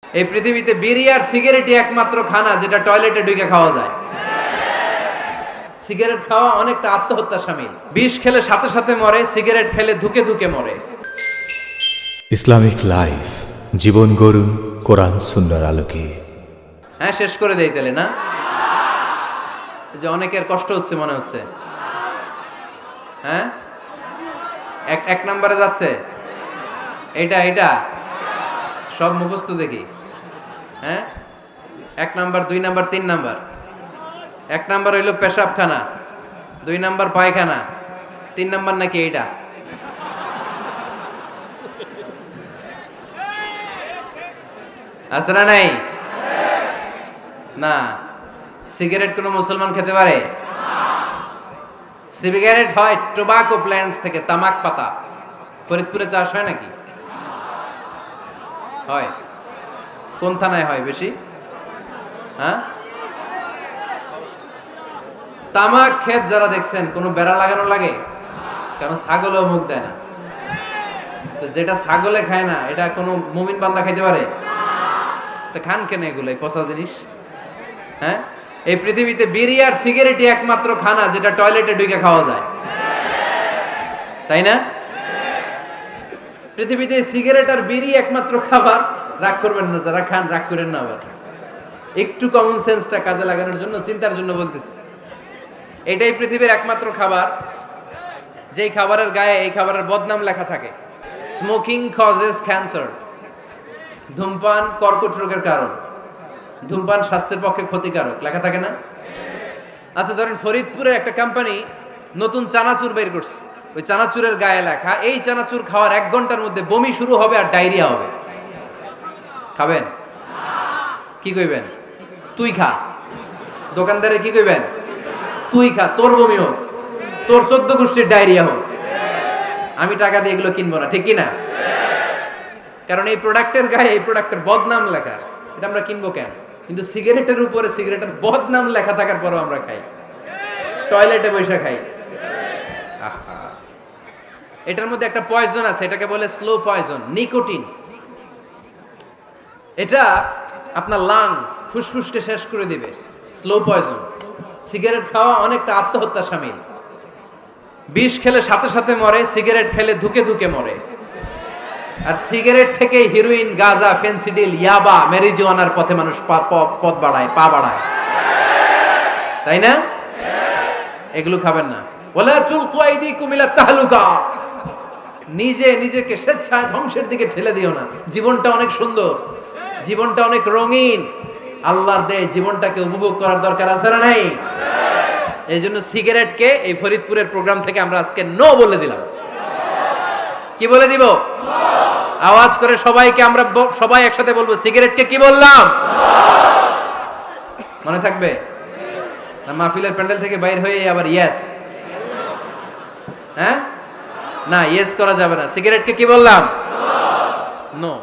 এই পৃথিবীতে বিড়ি আর সিগারেটই একমাত্র খানা যেটা টয়লেটে ঢুকে খাওয়া যায়। সিগারেট খাওয়া অনেকটা আত্মহত্যা শামিল। বিষ খেলে সাথে সাথে মরে, সিগারেট খেলে ধুকে ধুকে মরে। ইসলামিক লাইফ, জীবন গড়ুন কোরআন সুন্নাহর আলোকে। হ্যাঁ, শেষ করে দেই তাহলে না? যে অনেকের কষ্ট হচ্ছে মনে হচ্ছে। হ্যাঁ, এক নম্বরে যাচ্ছে এইটা সব মুখস্থ দেখি। হ্যাঁ, 1 নাম্বার, 2 নাম্বার, 3 নাম্বার। 1 নাম্বার হইল পেশাবখানা, 2 নাম্বার পায়খানা, 3 নাম্বার নাকি এইটা। আছে না নাই? না। সিগারেট কোন মুসলমান খেতে পারে? সিগারেট হয় টোবাকো প্ল্যান্টস থেকে, তামাক পাতা। ফরিদপুরে চাষ হয় নাকি? হয়। কোন থানায় হয় বেশি? হ্যাঁ, তামাক ক্ষেত যারা দেখছেন কোনো বেড়া লাগানো লাগে? কেন? ছাগলেও মুখ দেয় না। তো যেটা ছাগলে খায় না এটা কোনো মুমিন বান্দা খাইতে পারে? তো খান কেন এগুলো, এই পচা জিনিস? হ্যাঁ, এই পৃথিবীতে বিড়ি আর সিগারেটই একমাত্র খানা যেটা টয়লেটে ঢুকে খাওয়া যায়, তাই না? পৃথিবীতে সিগারেট আর বিড়ি একমাত্র খাবার। রাগ করবেন না যারা খান, রাগ করেন না। আবার একটু কমন সেন্সটা কাজে লাগানোর জন্য, চিন্তার জন্য বলতেছি। এটাই পৃথিবীর একমাত্র খাবার যেই খাবারের গায়ে এই খাবারের বদনাম লেখা থাকে, স্মোকিং কজেস ক্যান্সার। ধূমপান কর্কট রোগের কারণ, ধূমপান স্বাস্থ্যের পক্ষে ক্ষতিকারক লেখা থাকে না? আচ্ছা, ধরেন ফরিদপুরে একটা কোম্পানি নতুন চানাচুর বের করছে, ওই চানাচুরের গায়ে লেখা এই চানাচুর খাওয়ার 1 ঘন্টার মধ্যে বমি শুরু হবে আর ডায়রিয়া হবে। খাবেন? কি কইবেন? তুই খা। দোকানদারে কি কইবেন? তুই খা, তোর বমি হোক, তোর 14 গোষ্ঠীর ডায়রিয়া হোক, আমি টাকা দিয়ে এগুলো কিনবো না। ঠিক কি না? কারণ এই প্রোডাক্টের গায়ে এই প্রোডাক্টের বদনাম লেখা, এটা আমরা কিনবো কেন? কিন্তু সিগারেটের উপরে সিগারেটের বদনাম লেখা থাকার পরও আমরা খাই, টয়লেটে বসে খাই। এটার মধ্যে একটা পয়জন আছে, এটাকে বলে স্লো পয়জন, নিকোটিন। এটা আপনার লাং, ফুসফুসকে শেষ করে দিবে। Slow poison. সিগারেট খাওয়া অনেকটা আত্মহত্যা শামিল। বিষ খেলে সাথে সাথে মরে, সিগারেট খেলে ধুকে ধুকে মরে। আর সিগারেট থেকে হিরোইন, গাঁজা, ফেন্সিডিল, ইয়াবা, ম্যারিজুয়ানার পথে মানুষ পথ বাড়ায়, পা বাড়ায়, তাই না? এগুলো খাবেন না। ওয়ালা তুলকু আইদিকুম ইলা তাহলুকা। নিজেকে স্বেচ্ছায় ধ্বংসের দিকে ঠেলে দিও না। জীবনটা অনেক সুন্দর, জীবনটা অনেক রঙিন। আল্লাহর দেয় জীবনটাকে উপভোগ করার দরকার আছে না নাই? এই জন্য সিগারেটকে এই ফরিদপুরের প্রোগ্রাম থেকে আমরা আজকে নো বলে দিলাম। কি বলে দিব? আওয়াজ করে সবাইকে আমরা সবাই একসাথে বলবো, সিগারেটকে কি বললাম? মনে থাকবে না? মাহফিলের প্যান্ডেল থেকে বাইর হয়ে আবার ইয়েস। হ্যাঁ, না, ইয়েস করা যাবে না। সিগারেটকে কি বললাম? নো।